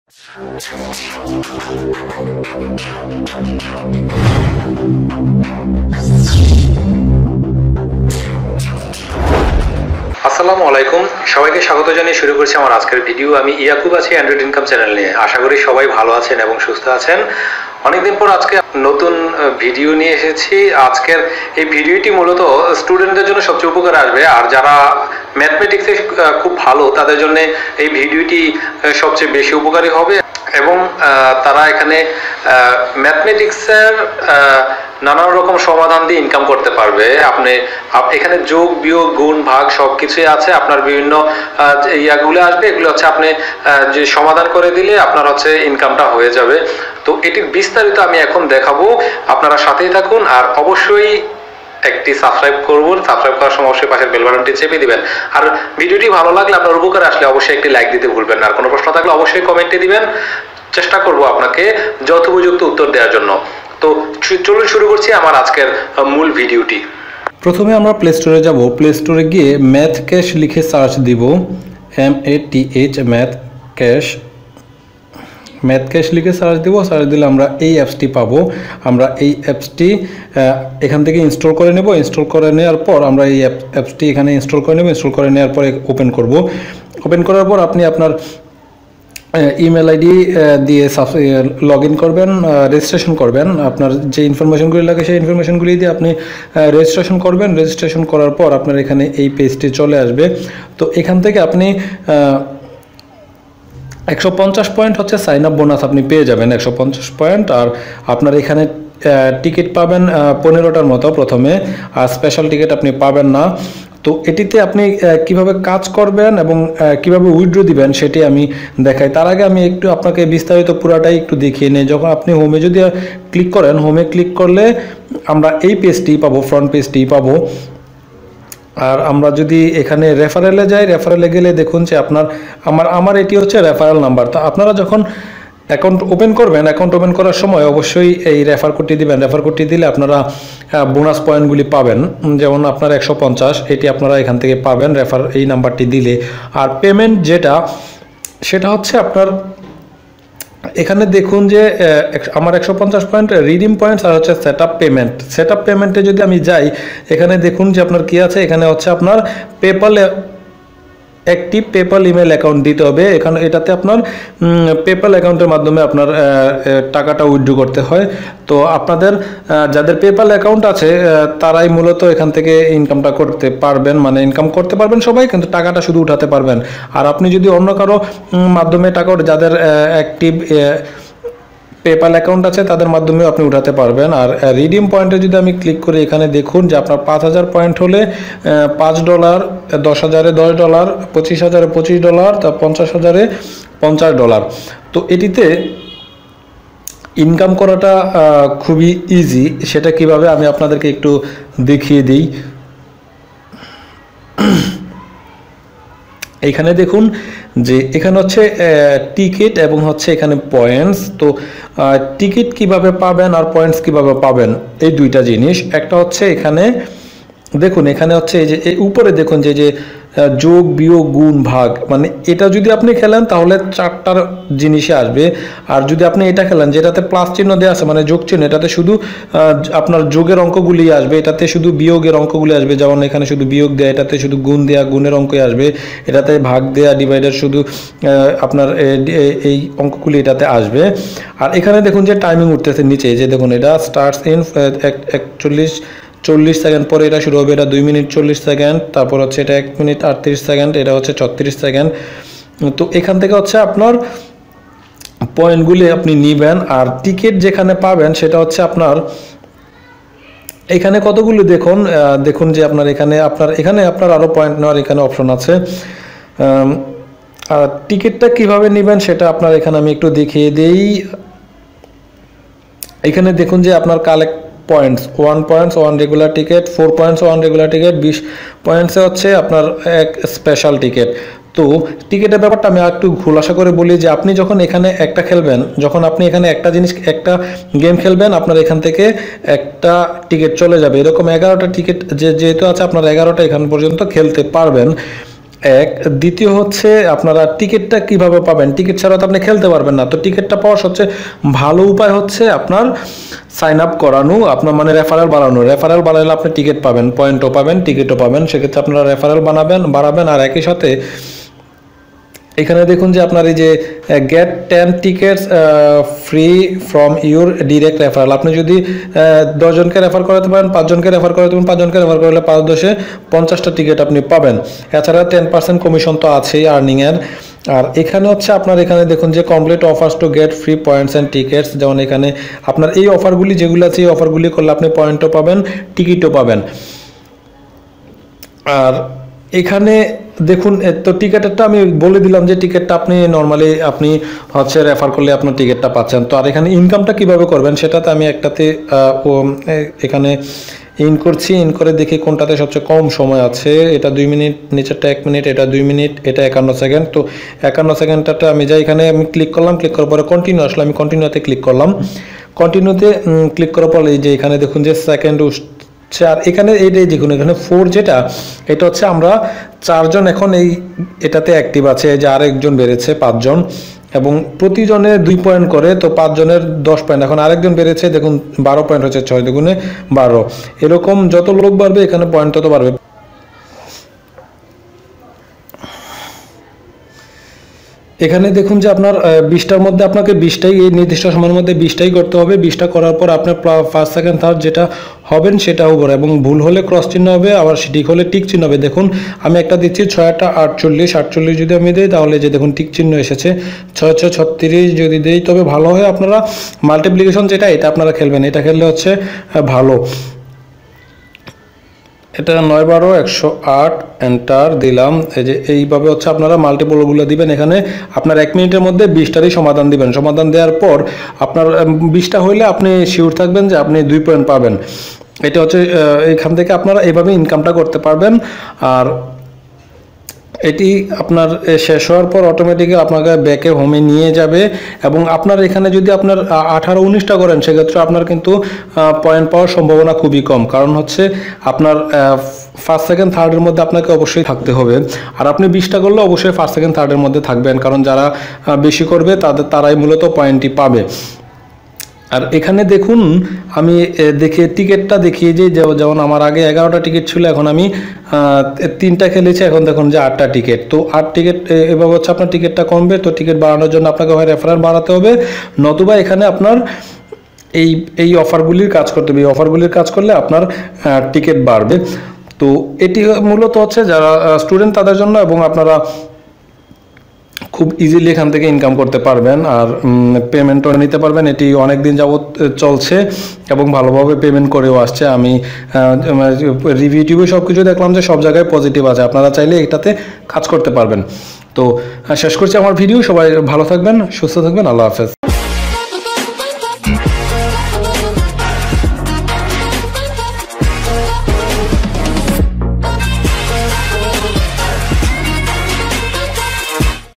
আসসালামু আলাইকুম, সবাইকে স্বাগত জানিয়ে শুরু করছি আমার আজকের ভিডিও। আমি ইয়াকুব আছি অ্যান্ড্রয়েড ইনকাম চ্যানেল নিয়ে। আশা করি সবাই ভালো আছেন এবং সুস্থ আছেন। অনেকদিন পর আজকে নতুন ভিডিও নিয়ে এসেছি। আজকের এই ভিডিওটি মূলত স্টুডেন্টদের জন্য সবচেয়ে উপকার আসবে, আর যারা ম্যাথমেটিক্সে খুব ভালো তাদের জন্য এই ভিডিওটি সবচেয়ে বেশি উপকারী হবে এবং তারা এখানে ম্যাথমেটিক্সের নানান রকম সমাধান দিয়ে ইনকাম করতে পারবে। আপনি এখানে যোগ বিয়োগ গুণ ভাগ সব কিছুই আছে। আপনার বিভিন্ন ইয়াগুলো আসবে, এগুলো হচ্ছে আপনি যে সমাধান করে দিলে আপনার হচ্ছে ইনকামটা হয়ে যাবে। তো এটির বিস্তারিত আমি এখন দেখাবো, আপনারা সাথেই থাকুন। আর অবশ্যই একটি সাবস্ক্রাইব করুন, সাবস্ক্রাইব করার সময় অবশ্যই পাশের বেল বাটনটি চেপে দিবেন। আর ভিডিওটি ভালো লাগলে, আপনার উপকারে আসলে অবশ্যই একটি লাইক দিতে ভুলবেন না। আর কোনো প্রশ্ন থাকলে অবশ্যই কমেন্টে দিবেন, চেষ্টা করব আপনাকে যথোপযুক্ত উত্তর দেওয়ার জন্য। তো চলুন শুরু করছি আমার আজকের মূল ভিডিওটি। প্রথমে আমরা প্লে স্টোরে যাব। প্লে স্টোরে গিয়ে ম্যাথ ক্যাশ লিখে সার্চ দিব, MATH ম্যাথ ক্যাশ লিখে সার্চ দিব। সার্চ দিলে আমরা এই অ্যাপসটি পাবো। আমরা এই অ্যাপসটি এখান থেকে ইনস্টল করে নেব। ইনস্টল করে নেওয়ার পর আমরা এই অ্যাপসটি এখানে ইনস্টল করে নেব। ইনস্টল করে নেওয়ার পরে ওপেন করব। ওপেন করার পর আপনি আপনার ইমেল আইডি দিয়ে লগ ইন করবেন, রেজিস্ট্রেশন করবেন। আপনার যে ইনফরমেশনগুলি লাগে সেই ইনফরমেশনগুলি দিয়ে আপনি রেজিস্ট্রেশন করবেন। রেজিস্ট্রেশন করার পর আপনার এখানে এই পেজটি চলে আসবে। তো এখান থেকে আপনি 150 পয়েন্ট হচ্ছে সাইন আপ বোনাস আপনি পেয়ে যাবেন, 150 পয়েন্ট। আর আপনার এখানে টিকিট পাবেন 15টার মতো প্রথমে, আর স্পেশাল টিকিট আপনি পাবেন না। তো এটিতে আপনি কিভাবে কাজ করবেন এবং কিভাবে উইথড্র দিবেন সেটি আমি দেখাই। তার আগে আমি একটু আপনাকে বিস্তারিত পুরাটাই একটু দেখিয়ে নিই। যখন আপনি হোমে যদি ক্লিক করেন, হোমে ক্লিক করলে আমরা এই পেজটি পাবো, ফ্রন্ট পেজটি পাবো। আর আমরা যদি এখানে রেফারেলে যাই, রেফারেলে গেলে দেখুন যে আমার এটি হচ্ছে রেফারেল নাম্বার। তো আপনারা যখন অ্যাকাউন্ট ওপেন করবেন, অ্যাকাউন্ট ওপেন করার সময় অবশ্যই এই রেফার কোডটি দিবেন। রেফার কোডটি দিলে আপনারা বোনাস পয়েন্টগুলি পাবেন। যেমন আপনার 150, এটি আপনারা এখান থেকে পাবেন রেফার এই নাম্বারটি দিলে। আর পেমেন্ট সেটা হচ্ছে আপনার এখানে দেখুন যে আমার 150 পয়েন্ট রিডিম পয়েন্টস আর হচ্ছে set up payment. Set up পেমেন্টে যদি আমি যাই, এখানে দেখুন যে আপনার কি আছে। এখানে হচ্ছে আপনার একটি পেপ্যাল ইমেল অ্যাকাউন্ট দিতে হবে। এটাতে আপনার পেপ্যাল অ্যাকাউন্টের মাধ্যমে আপনার টাকাটা উইথড্র করতে হয়। তো আপনাদের যাদের পেপ্যাল অ্যাকাউন্ট আছে তারাই মূলত এখান থেকে ইনকামটা করতে পারবেন, মানে ইনকাম করতে পারবেন সবাই, কিন্তু টাকাটা শুধু উঠাতে পারবেন। আর আপনি যদি অন্য কারো মাধ্যমে টাকা, যাদের অ্যাক্টিভ পেপ্যাল অ্যাকাউন্ট আছে তাদের মাধ্যমেও আপনি উঠাতে পারবেন। আর রিডিম পয়েন্টে যদি আমি ক্লিক করি, এখানে দেখুন যে আপনার 5000 পয়েন্ট হলে $5, 10,000-এ $10, 25,000-এ $25, তা 50,000-এ $50। তো এটিতে ইনকাম করাটা খুবই ইজি। সেটা কিভাবে আমি আপনাদেরকে একটু দেখিয়ে দিই। এখানে দেখুন যে এখানে হচ্ছে টিকিট এবং হচ্ছে এখানে পয়েন্টস। তো টিকিট কিভাবে পাবেন আর পয়েন্টস কিভাবে পাবেন, এই দুইটা জিনিস। একটা হচ্ছে এখানে দেখুন, এখানে হচ্ছে এই যে উপরে দেখুন যে যোগ বিয়োগ গুণ ভাগ, মানে এটা যদি আপনি খেলেন তাহলে 4টার জিনিসে আসবে। আর যদি আপনি এটা খেলেন যেটাতে প্লাস চিহ্ন দেওয়া আছে, মানে যোগ চিহ্ন, এটাতে শুধু আপনার যোগের অঙ্কগুলি আসবে, এটাতে শুধু বিয়োগের অঙ্কগুলি আসবে। যেমন এখানে শুধু বিয়োগ দেয়া, এটাতে শুধু গুণ দেয়া, গুণের অঙ্কই আসবে। এটাতে ভাগ দেয়া, ডিভাইডার, শুধু আপনার এই অঙ্কগুলি এটাতে আসবে। আর এখানে দেখুন যে টাইমিং উঠতেছে নিচে, যে দেখুন এটা স্টার্টস ইন 40 সেকেন্ড, পরে এটা শুরু হবে, এটা 2 মিনিট 40 সেকেন্ড, তারপর হচ্ছে এটা 1 মিনিট 38 সেকেন্ড, এটা হচ্ছে 36 সেকেন্ড। তো এখান থেকে হচ্ছে আপনার পয়েন্টগুলি আপনি নিবেন। আর টিকিট যেখানে পাবেন সেটা হচ্ছে আপনার এখানে কতগুলো দেখুন যে আপনার এখানে আপনার আরও পয়েন্ট নেওয়ার এখানে অপশন আছে। আর টিকিটটা কিভাবে নেবেন সেটা আপনার এখানে আমি একটু দেখিয়ে দিই। এখানে দেখুন যে আপনার collect points, 1 points 1 regular ticket, 4 points 1 regular ticket, 20 পয়েন্টসে হচ্ছে আপনার এক স্পেশাল টিকিট। তো টিকিটের ব্যাপারটা আমি একটু খোলাসা করে বলি যে আপনি যখন এখানে একটা খেলবেন, যখন আপনি এখানে একটা গেম খেলবেন, আপনার এখান থেকে একটা টিকিট চলে যাবে। এরকম 11টা টিকিট যেহেতু আছে, আপনার 11টা এখান পর্যন্ত খেলতে পারবেন। এক, দ্বিতীয় হচ্ছে আপনারা টিকিটটা কিভাবে পাবেন, টিকিট ছাড়া তো আপনি খেলতে পারবেন না। তো টিকিটটা পাওয়ার সবচেয়ে ভালো উপায় হচ্ছে আপনার সাইন আপ করানো, আপনার মানে রেফারেল বাড়ানো। রেফারেল বাড়ালে আপনি টিকিট পাবেন, পয়েন্টও পাবেন, টিকিটও পাবেন। সেক্ষেত্রে আপনারা রেফারেল বাড়াবেন আর একই সাথে এখানে দেখুন যে আপনার এই যে get 10 tickets free from your direct referral, আপনি যদি 10 জনকে রেফার করাতে পারেন, 5 জনকে রেফার করাতে পারেন, 5 জনকে রেফার করলে 5×10 50টা টিকিট আপনি পাবেন। এছাড়া 10% কমিশন তো আছেই আর্নিংয়ের। আর এখানে হচ্ছে আপনার এখানে দেখুন যে complete offers to get free points and tickets, যেমন এখানে আপনার এই অফারগুলি যেগুলো আছে এই অফারগুলি করলে আপনি পয়েন্টও পাবেন, টিকিটও পাবেন। আর এখানে দেখুন তো টিকেটেরটা আমি বলে দিলাম যে টিকিটটা আপনি নর্মালি আপনি হচ্ছে রেফার করলে আপনার টিকিটটা পাচ্ছেন। তো আর এখানে ইনকামটা কিভাবে করবেন সেটাতে আমি একটাতে এখানে ইন করছি, ইন করে দেখি কোনটাতে সবচেয়ে কম সময় আছে। এটা 2 মিনিট, নিচেরটা 1 মিনিট, এটা 2 মিনিট, এটা 51 সেকেন্ড। তো 51 সেকেন্ডটা আমি যাই, এখানে আমি ক্লিক করলাম, ক্লিক করার পরে কন্টিনিউ আসলে আমি কন্টিনিউতে ক্লিক করলাম। কন্টিনিউতে ক্লিক করার পর এই যে এখানে দেখুন যে সেকেন্ড আর এখানে এইটাই দেখুন এখানে 4 যেটা, এটা হচ্ছে আমরা 4 জন এখন এটাতে অ্যাক্টিভ আছে, যে আরেকজন বেড়েছে 5 জন এবং প্রতিজনে 2 পয়েন্ট করে, তো 5 জনের 10 পয়েন্ট। এখন আরেকজন বেড়েছে দেখুন 12 পয়েন্ট হচ্ছে, 6 দুগুণে 12। এরকম যত লোক বাড়বে এখানে পয়েন্ট তত বাড়বে। এখানে দেখুন যে আপনার 20টার মধ্যে আপনাকে 20টাই এই নির্দিষ্ট সময়ের মধ্যে 20টাই করতে হবে। 20টা করার পর আপনার ফার্স্ট সেকেন্ড থার্ড যেটা হবেন সেটা হবে, এবং ভুল হলে ক্রস চিহ্ন হবে, আবার ঠিক হলে টিক চিহ্ন হবে। দেখুন আমি একটা দিচ্ছি 6টা 48 যদি আমি দিই তাহলে যে দেখুন টিক চিহ্ন এসেছে। 6 6 36 যদি দিই তবে ভালো হয়। আপনারা মাল্টিপ্লিকেশন যেটা এটা আপনারা খেলবেন, এটা খেললে হচ্ছে ভালো। এটা 9 12 108 এন্টার দিলাম। এই যে এইভাবে হচ্ছে আপনারা মাল্টিপলগুলো দিবেন। এখানে আপনার 1 মিনিটের মধ্যে 20টারই সমাধান দিবেন। সমাধান দেওয়ার পর আপনার 20টা হইলে আপনি শিওর থাকবেন যে আপনি 2 পয়েন্ট পাবেন। এটা হচ্ছে এখান থেকে আপনারা এইভাবে ইনকামটা করতে পারবেন। আর এটি আপনার শেষ হওয়ার পর অটোমেটিক্যালি আপনাকে ব্যাকে হোমে নিয়ে যাবে, এবং আপনার এখানে যদি আপনার 18 19টা করেন সেক্ষেত্রে আপনার কিন্তু পয়েন্ট পাওয়ার সম্ভাবনা খুবই কম। কারণ হচ্ছে আপনার ফার্স্ট সেকেন্ড থার্ডের মধ্যে আপনাকে অবশ্যই থাকতে হবে। আর আপনি 20টা করলে অবশ্যই ফার্স্ট সেকেন্ড থার্ডের মধ্যে থাকবেন, কারণ যারা বেশি করবে তারাই মূলত পয়েন্টটি পাবে। আর এখানে দেখুন আমি দেখে টিকিটটা দেখিয়ে যে যেমন আমার আগে 11টা টিকিট ছিল, এখন আমি 3টা খেলেছি, এখন দেখুন যে 8টা টিকিট। তো 8 টিকিট এভাবে হচ্ছে আপনার টিকিটটা কমবে। তো টিকিট বাড়ানোর জন্য আপনাকে হয় রেফারেল বাড়াতে হবে, নতুবা এখানে আপনার এই অফারগুলির কাজ করতে হবে। এই অফারগুলির কাজ করলে আপনার টিকিট বাড়বে। তো এটি মূলত হচ্ছে যারা স্টুডেন্ট তাদের জন্য, এবং আপনারা খুব ইজিলি এখান থেকে ইনকাম করতে পারবেন আর পেমেন্টও নিতে পারবেন। এটি অনেক দিন যাবত চলছে এবং ভালোভাবে পেমেন্ট করেও আসছে। আমি রিভিউ টিভিউ সব কিছু দেখলাম যে সব জায়গায় পজিটিভ আছে, আপনারা চাইলে এটাতে কাজ করতে পারবেন। তো শেষ করছি আমার ভিডিও। সবাই ভালো থাকবেন, সুস্থ থাকবেন, আল্লাহ হাফেজ।